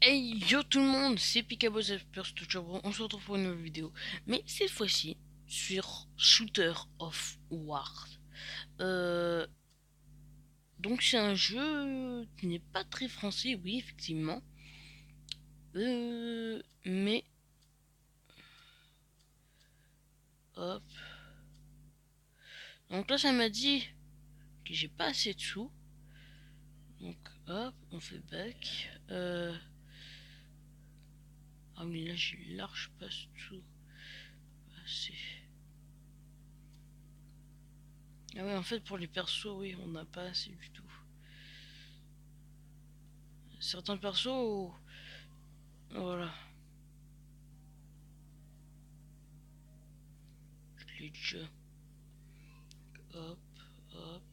Hey yo tout le monde, c'est Picabos toujours, on se retrouve pour une nouvelle vidéo. Mais cette fois-ci, sur Shooter of War. Euh, donc c'est un jeu qui n'est pas très français, oui effectivement. Mais, hop. Donc là ça m'a dit que j'ai pas assez de sous. Donc hop, on fait back. Ah oui là j'ai large pas tout. Assez. Ah ouais en fait pour les persos oui on n'a pas assez du tout. Certains persos, voilà. Je l'ai déjà. Hop, hop.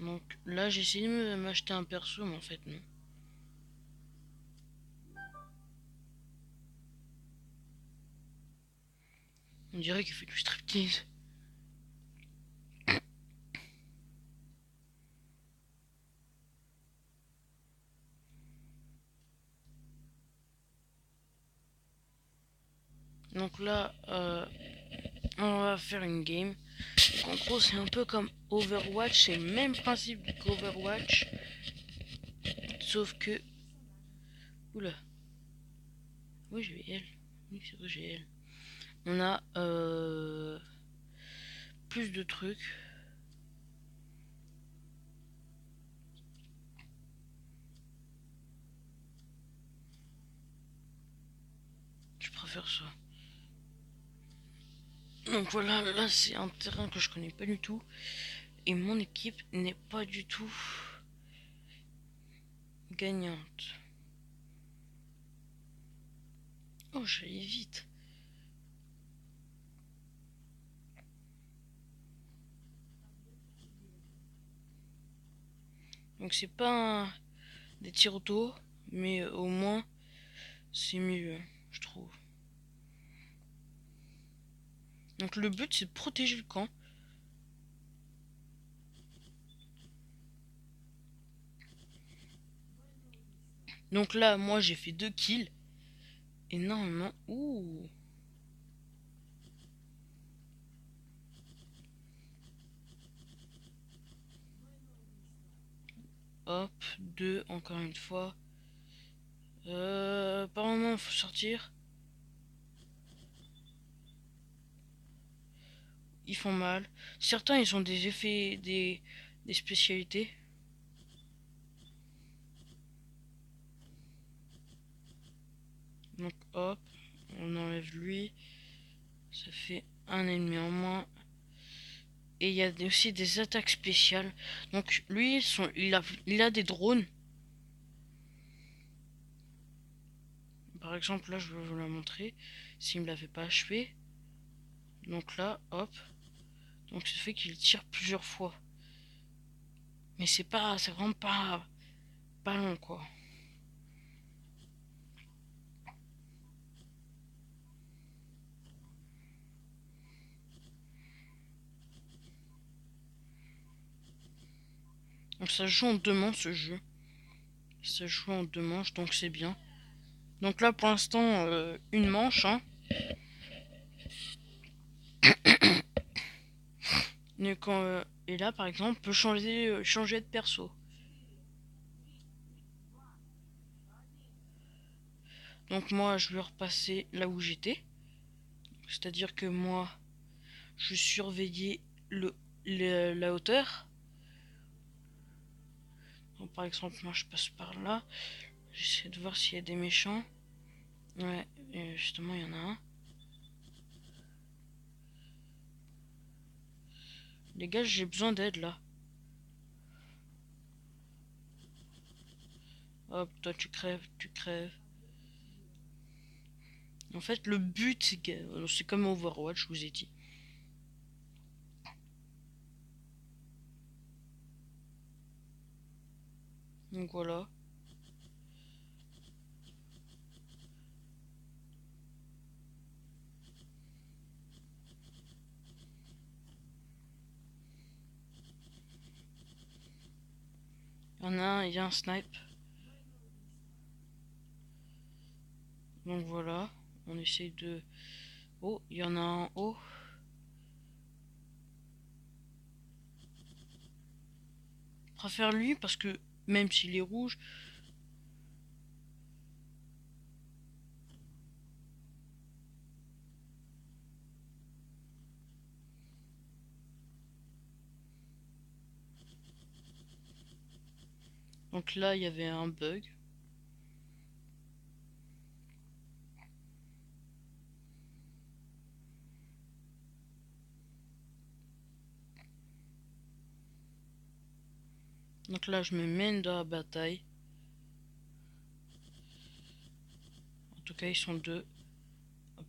Donc là, j'ai essayé de m'acheter un perso, mais en fait, non. On dirait qu'il fait du striptease. Donc là, on va faire une game. Donc, en gros, c'est un peu comme Overwatch, c'est le même principe qu'Overwatch. Sauf que. Oula. Oui, j'ai elle. Oui, c'est vrai, j'ai elle. On a plus de trucs. Je préfère ça. Donc voilà, là c'est un terrain que je connais pas du tout. Et mon équipe n'est pas du tout gagnante. Oh, j'allais vite. Donc c'est pas des tirs auto, mais au moins c'est mieux, je trouve. Donc le but c'est de protéger le camp. Donc là, moi j'ai fait 2 kills. Et normalement, ouh, hop, 2 encore une fois. Apparemment, faut sortir. Ils font mal. Certains, ils ont des effets, des spécialités. Donc hop, on enlève lui. Ça fait un ennemi en moins. Et il y a aussi des attaques spéciales. Donc lui, il a des drones. Par exemple, là, je vais vous la montrer. S'il me l'avait pas achevé. Donc là, hop. Donc ça fait qu'il tire plusieurs fois. Mais c'est vraiment pas long, quoi. Donc ça joue en 2 manches, ce jeu. Ça joue en 2 manches, donc c'est bien. Donc là, pour l'instant, une manche, hein. Et là, par exemple, on peut changer de perso. Donc moi, je vais repasser là où j'étais. C'est-à-dire que moi, je surveillais la hauteur. Donc, par exemple, moi, je passe par là. J'essaie de voir s'il y a des méchants. Ouais, justement, il y en a un. Les gars, j'ai besoin d'aide là. Hop, toi, tu crèves, tu crèves. En fait, le but, c'est comme Overwatch, je vous ai dit. Donc voilà. Il y a un snipe. Donc voilà, on essaye de... Oh, il y en a un en haut. Je préfère lui parce que même s'il est rouge... Donc là, il y avait un bug. Donc là, je me mène dans la bataille. En tout cas, ils sont deux.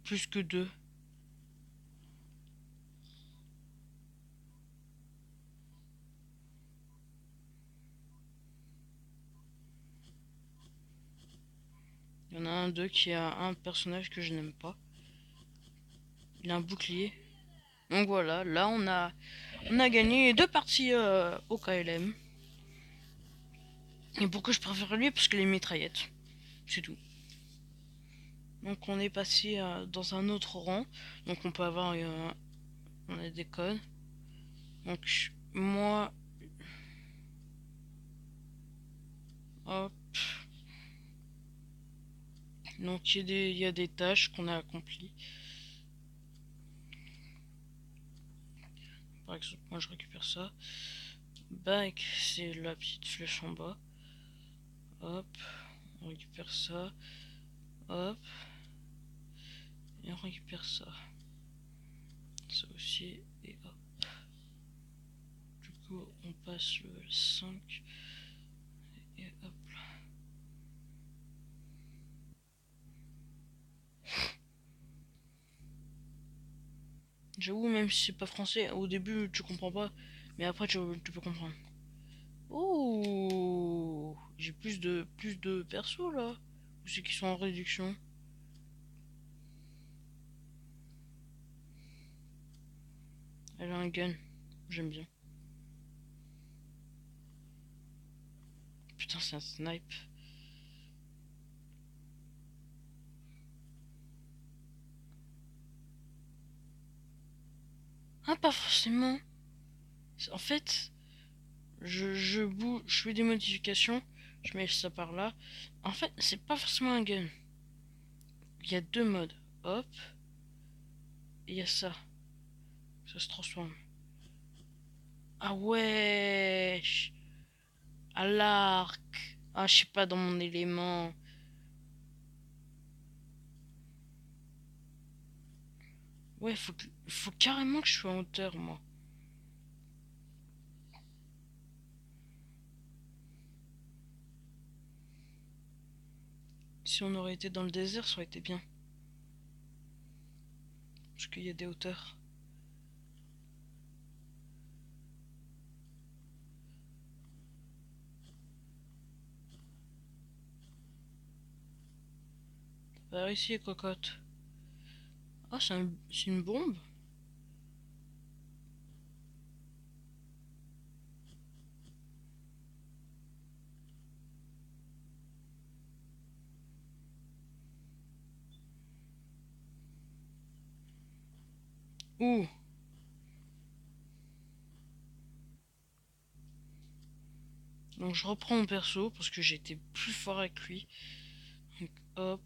Plus que deux. Il y en a un d'eux qui a un personnage que je n'aime pas. Il a un bouclier. Donc voilà, là on a gagné 2 parties au KLM. Et pourquoi je préfère lui? Parce que les mitraillettes. C'est tout. Donc on est passé dans un autre rang. Donc on peut avoir... on a des codes. Donc moi... Hop. Donc il y a des tâches qu'on a accomplies. Par exemple, moi je récupère ça. Back, c'est la petite flèche en bas. Hop. On récupère ça. Hop. Et on récupère ça. Ça aussi. Et hop. Du coup, on passe le 5. Et hop là. J'avoue, même si c'est pas français, au début tu comprends pas, mais après tu peux comprendre. Oh, j'ai plus de persos là. Ou c'est qui sont en réduction. Elle a un gun, j'aime bien. Putain, c'est un snipe. Ah, pas forcément. En fait, je fais des modifications, je mets ça par là. En fait, c'est pas forcément un gun. Il y a deux modes. Hop, et il y a ça. Ça se transforme. Ah ouais, à l'arc. Ah, je suis pas dans mon élément. Ouais, faut carrément que je sois en hauteur, moi. Si on aurait été dans le désert, ça aurait été bien. Parce qu'il y a des hauteurs. Par ici, cocotte. Ah, c'est une bombe. Ouh. Donc je reprends mon perso parce que j'ai été plus fort avec lui. Donc hop.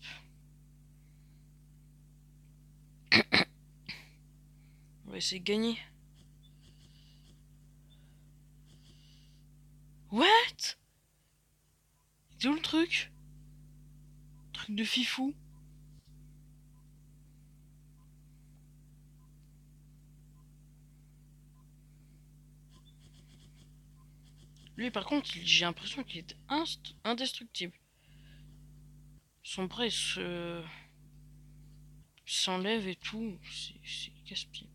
On va essayer de gagner. What? C'est où le truc? Truc de fifou. Lui par contre, j'ai l'impression qu'il est indestructible. Son bras s'enlève et tout. C'est casse-pied.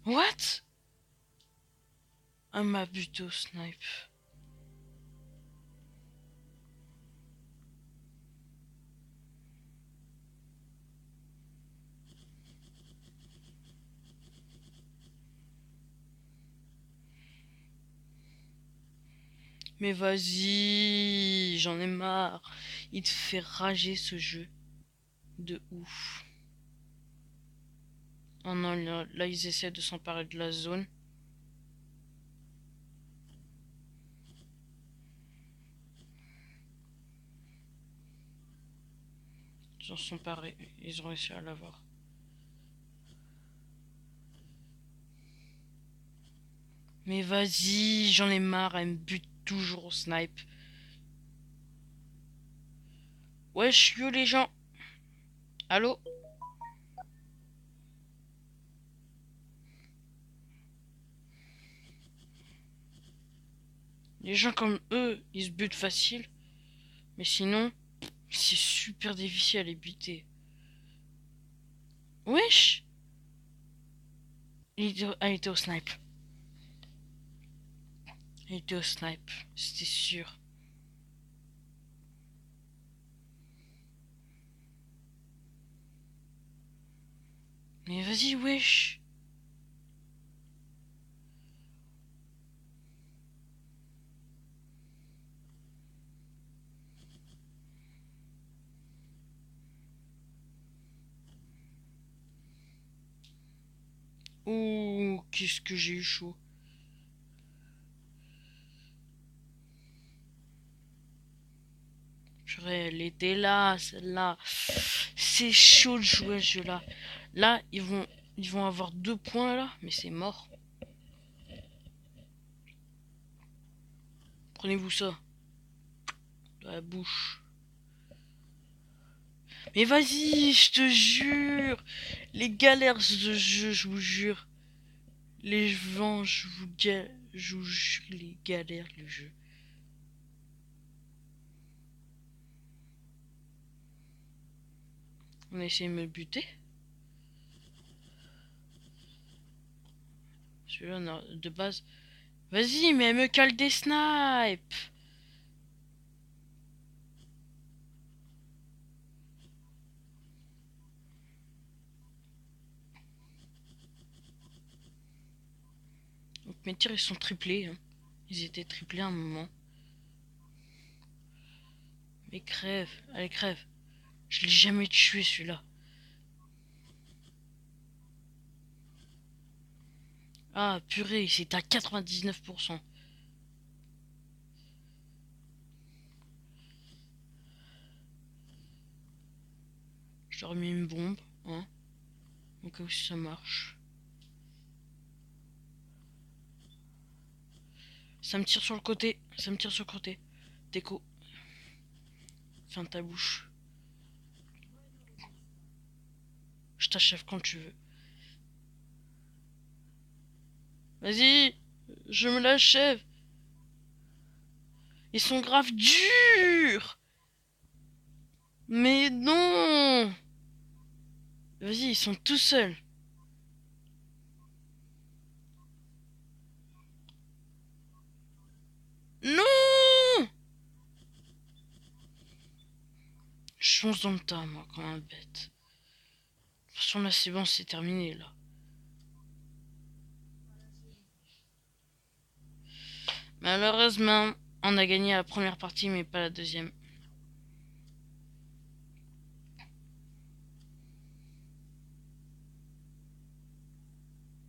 What? Un m'a buté au snipe. Mais vas-y, j'en ai marre. Il te fait rager ce jeu. De ouf. Oh non, là ils essaient de s'emparer de la zone. Ils en sont parés. Ils ont réussi à l'avoir. Mais vas-y, j'en ai marre. Elle me bute toujours au snipe. Wesh, yo les gens. Allô? Les gens comme eux, ils se butent facile. Mais sinon, c'est super difficile à les buter. Wesh! Elle était au snipe. Elle était au snipe. C'était sûr. Mais vas-y, wesh! Ouh, qu'est-ce que j'ai eu chaud. Purée, elle était là, celle-là. C'est chaud de jouer à ce jeu-là. Là, ils vont avoir 2 points là, mais c'est mort. Prenez-vous ça dans la bouche. Mais vas-y, je te jure. Les galères de jeu, je vous jure. Les vents, je vous jure, les galères du jeu. On a essayé de me buter. Celui-là, de base. Vas-y, mais elle me cale des snipes. Donc mes tirs, ils sont triplés. Hein. Ils étaient triplés à un moment. Mais crève, allez crève. Je l'ai jamais tué celui-là. Ah purée, c'est à 99%. Je leur ai mis une bombe, hein, au cas où ça marche. Ça me tire sur le côté, ça me tire sur le côté. Déco. Ferme ta bouche. Je t'achève quand tu veux. Vas-y, je me l'achève. Ils sont grave durs. Mais non. Vas-y, ils sont tout seuls. Non. Je fonce dans le tas, moi, comme un bête. De toute façon, là, c'est bon, c'est terminé, là. Malheureusement, on a gagné la première partie, mais pas la deuxième.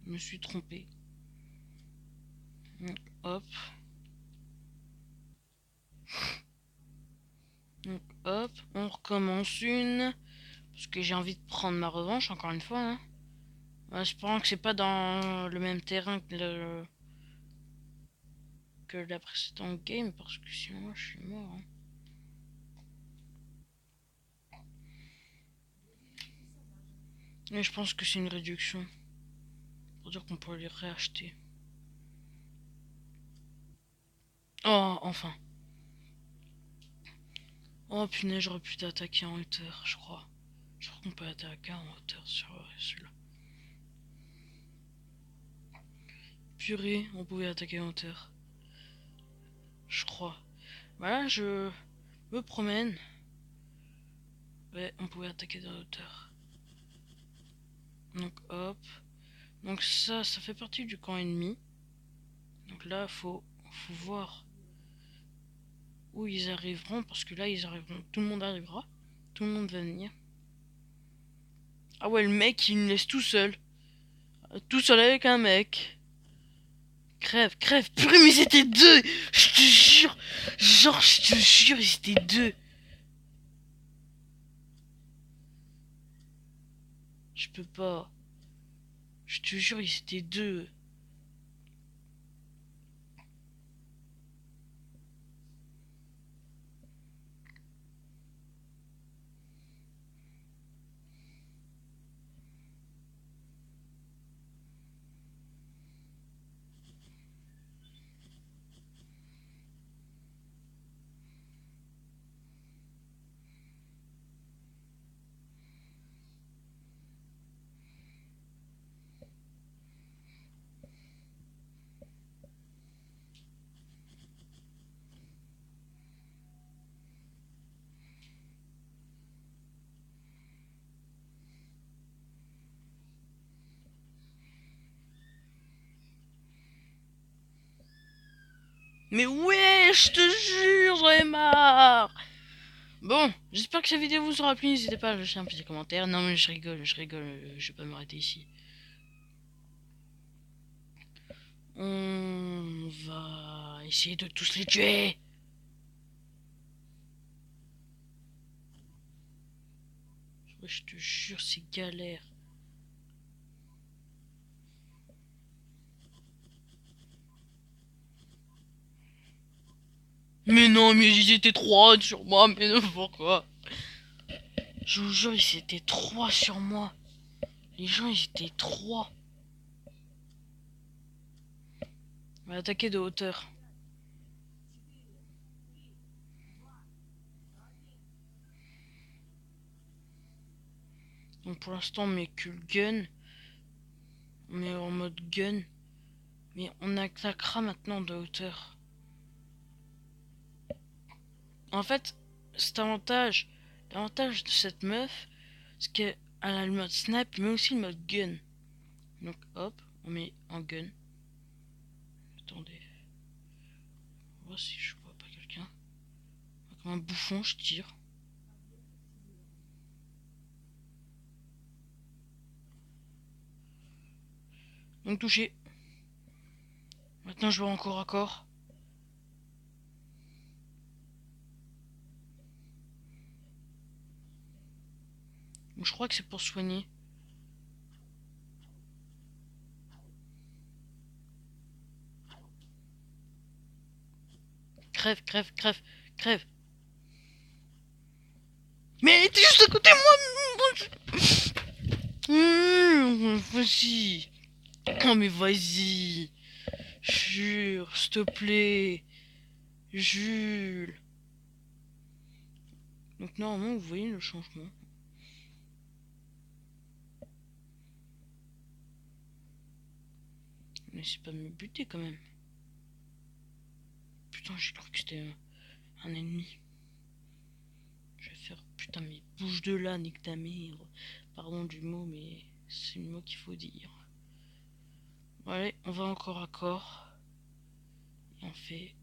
Je me suis trompé. Donc, hop. Donc, hop, on recommence une. Parce que j'ai envie de prendre ma revanche, encore une fois. Hein. En espérant que c'est pas dans le même terrain que la précédente game, parce que sinon, je suis mort. Hein. Mais je pense que c'est une réduction. Pour dire qu'on pourrait les réacheter. Oh, enfin. Oh punaise, j'aurais pu t'attaquer en hauteur, je crois. Je crois qu'on peut attaquer en hauteur sur celui-là. Purée, on pouvait attaquer en hauteur. Je crois. Voilà, je me promène. Ouais, on pouvait attaquer de hauteur. Donc hop. Donc ça fait partie du camp ennemi. Donc là, faut voir où ils arriveront, parce que là, ils arriveront. Tout le monde arrivera. Tout le monde va venir. Ah ouais, le mec, il me laisse tout seul. Tout seul avec un mec. Crève, crève. Purée, mais c'était deux. Je te jure. Genre, je te jure, c'était deux. Je peux pas. Je te jure, ils étaient deux. Mais ouais, je te jure, j'en ai marre. Bon, j'espère que cette vidéo vous aura plu. N'hésitez pas à lâcher un petit commentaire. Non, mais je rigole, je vais pas m'arrêter ici. On va essayer de tous les tuer. Je te jure, c'est galère. Mais non, mais ils étaient trois sur moi, mais n'importe quoi. Je vous jure, ils étaient trois sur moi. Les gens, ils étaient trois. On va attaquer de hauteur. Donc pour l'instant, on met que le gun. On est en mode gun. Mais on attaquera maintenant de hauteur. En fait, l'avantage de cette meuf, c'est qu'elle a le mode snap, mais aussi le mode gun. Donc hop, on met en gun. Attendez. On va voir si je vois pas quelqu'un. Comme un bouffon, je tire. Donc touché. Maintenant je vais encore à corps. Donc, je crois que c'est pour soigner. Crève, crève, crève, crève. Mais t'es juste à côté de moi. Vas-y. Oh mais vas-y. Jure, s'il te plaît. Jules. Donc normalement vous voyez le changement. Mais c'est pas me buter quand même. Putain, j'ai cru que c'était un ennemi. Je vais faire putain mais bouge de là, nique ta mère. Pardon du mot, mais c'est le mot qu'il faut dire. Bon, allez, on va encore à corps. Et on fait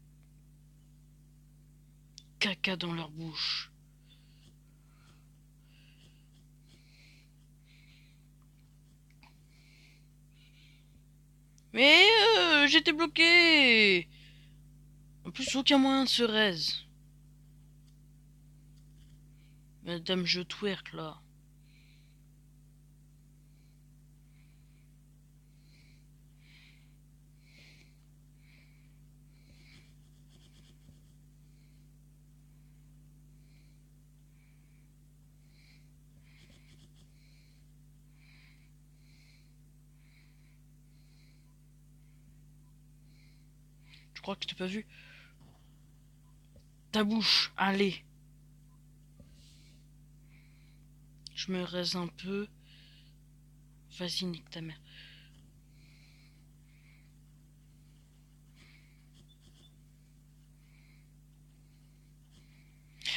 caca dans leur bouche. Mais j'étais bloqué. En plus, aucun moyen de se raise. Madame, je twerk là. Je crois que je t'ai pas vu. Ta bouche, allez. Je me raise un peu. Vas-y, nique ta mère.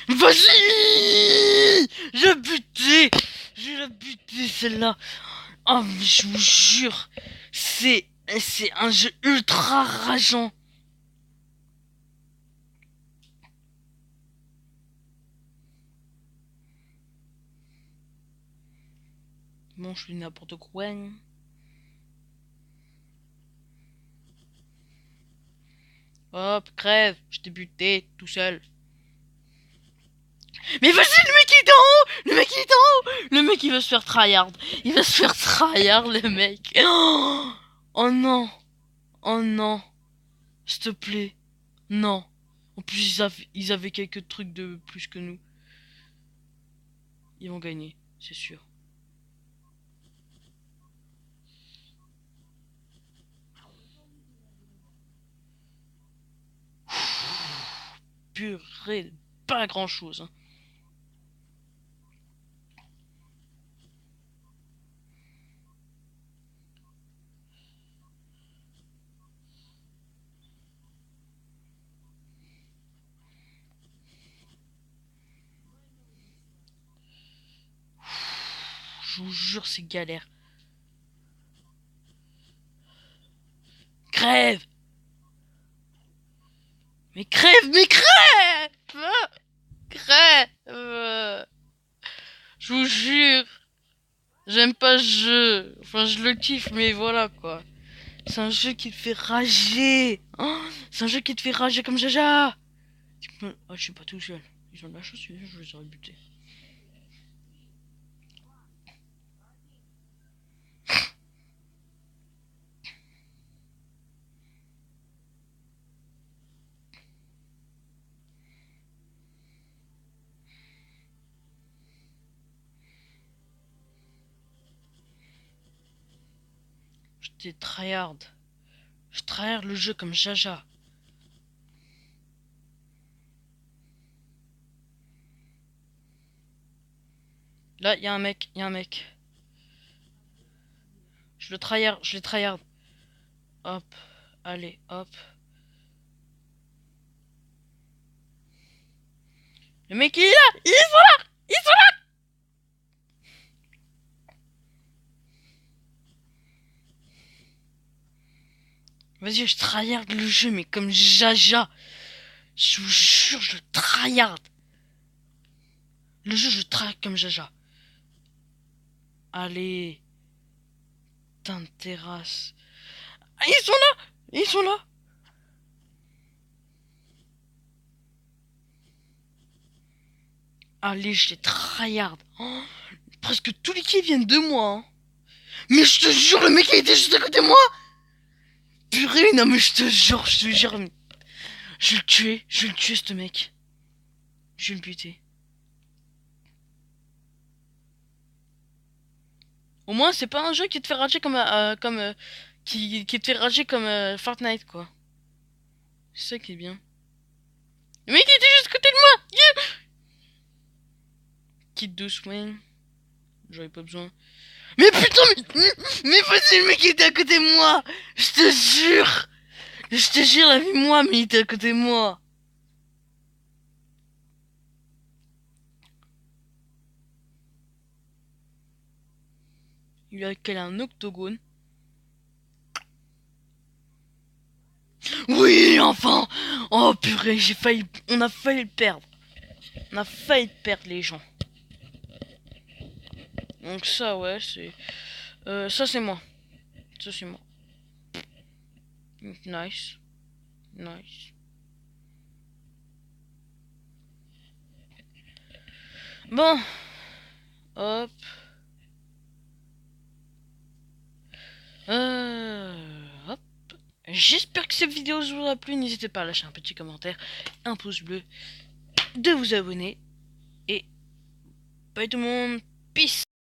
Vas-y. J'ai buté. J'ai la buté celle-là. Oh mais je vous jure. C'est un jeu ultra rageant. Bon, je fais n'importe quoi. Hop, crève, je t'ai buté tout seul. Mais vas-y, le mec il est en haut. Le mec il est en haut. Le mec il va se faire tryhard. Il va se faire tryhard, le mec. Oh non. Oh non. S'il te plaît. Non. En plus, ils avaient quelques trucs de plus que nous. Ils vont gagner, c'est sûr. Purée, pas grand chose. Hein. Je vous jure, c'est galère. Crève! Mais crève! Mais crève! Crève! Je vous jure. J'aime pas ce jeu. Enfin, je le kiffe, mais voilà quoi. C'est un jeu qui te fait rager. Oh, c'est un jeu qui te fait rager comme Jaja. Oh, je suis pas tout seul. Ils ont de la chance, je les aurais butés. J'étais tryhard. Je tryhard le jeu comme Jaja. Là, il y a un mec, Je le tryhard. Hop, allez, hop. Le mec, il est là! Ils sont là! Ils sont là! Vas-y, je tryhard le jeu, mais comme Jaja. Je vous jure, je tryhard. Le jeu, je tryhard comme Jaja. Allez. Putain de terrasse. Ah, ils sont là! Ils sont là! Allez, je les tryhard. Oh, presque tous les kills viennent de moi. Hein. Mais je te jure, le mec il était juste à côté de moi! Purée, non mais je te jure. Je vais le tuer ce mec. Je vais le buter. Au moins, c'est pas un jeu qui te fait rager qui te fait rager comme Fortnite, quoi. C'est ça qui est bien. Le mec, il était juste à côté de moi! Yeah. Kit de swing. J'aurais pas besoin. Mais putain, mais vas-y, le mec, il était à côté de moi! Je te jure! Je te jure, la vie, moi, mais il était à côté de moi! Il a quel un octogone. Oui, enfin! Oh purée, on a failli le perdre. On a failli perdre les gens. Donc ça, ouais, c'est... ça, c'est moi. Ça, c'est moi. Nice. Nice. Bon. Hop. Hop. J'espère que cette vidéo vous aura plu. N'hésitez pas à lâcher un petit commentaire, un pouce bleu, de vous abonner. Et bye tout le monde. Peace.